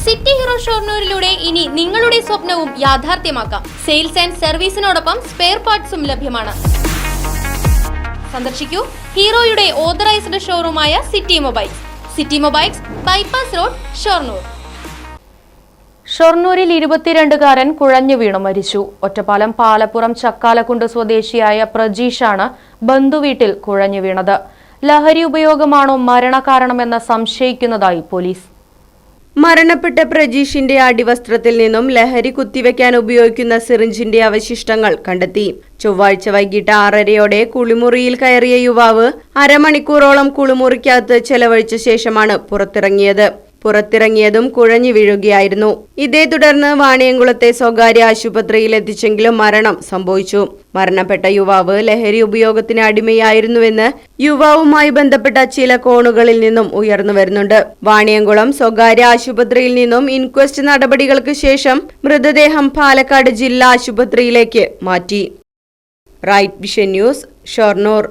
City hero ഷൊർണൂരിലൂടെ ഇനി നിങ്ങളുടെ സ്വപ്നവും യാഥാർത്ഥ്യമാക്കാം. സെയിൽസ് ആൻഡ് സർവീസിനോടൊപ്പം സ്പെയർ പാർട്സും ലഭ്യമാണ്. സന്ദർശിക്കൂ ഹീറോയുടെ ഓതറൈസ്ഡ് ഷോറൂമായ city mobiles. City mobiles, bypass road, Shoranur. ഷൊർണൂരിൽ 22കാരൻ കുഴഞ്ഞു വീണു മരിച്ചു. ഒറ്റപ്പാലം പാലപ്പുറം ചക്കാലക്കുണ്ട് സ്വദേശിയായ പ്രജീഷാണ് ബന്ധുവീട്ടിൽ കുഴഞ്ഞു വീണത്. ലഹരി ഉപയോഗമാണോ മരണകാരണമെന്ന് സംശയിക്കുന്നതായി പോലീസ്. മരണപ്പെട്ട പ്രജീഷിന്റെ അടിവസ്ത്രത്തിൽ നിന്നും ലഹരി കുത്തിവെക്കാൻ ഉപയോഗിക്കുന്ന സിറിഞ്ചിന്റെ അവശിഷ്ടങ്ങൾ കണ്ടെത്തി. ചൊവ്വാഴ്ച വൈകിട്ട് 6:30യോടെ കുളിമുറിയിൽ കയറിയ യുവാവ് അരമണിക്കൂറോളം കുളിമുറിക്കകത്ത് ചെലവഴിച്ച ശേഷമാണ് പുറത്തിറങ്ങിയതും കുഴഞ്ഞു വീഴുകയായിരുന്നു. ഇതേ തുടർന്ന് വാണിയംകുളത്തെ സ്വകാര്യ ആശുപത്രിയിൽ എത്തിച്ചെങ്കിലും മരണം സംഭവിച്ചു. മരണപ്പെട്ട യുവാവ് ലഹരി ഉപയോഗത്തിന് അടിമയായിരുന്നുവെന്ന് യുവാവുമായി ബന്ധപ്പെട്ട ചില കോണുകളിൽ നിന്നും ഉയർന്നു വരുന്നുണ്ട്. വാണിയംകുളം സ്വകാര്യ ആശുപത്രിയിൽ നിന്നും ഇൻക്വസ്റ്റ് നടപടികൾക്ക് ശേഷം മൃതദേഹം പാലക്കാട് ജില്ലാ ആശുപത്രിയിലേക്ക് മാറ്റി. Right vision news, Shoranur.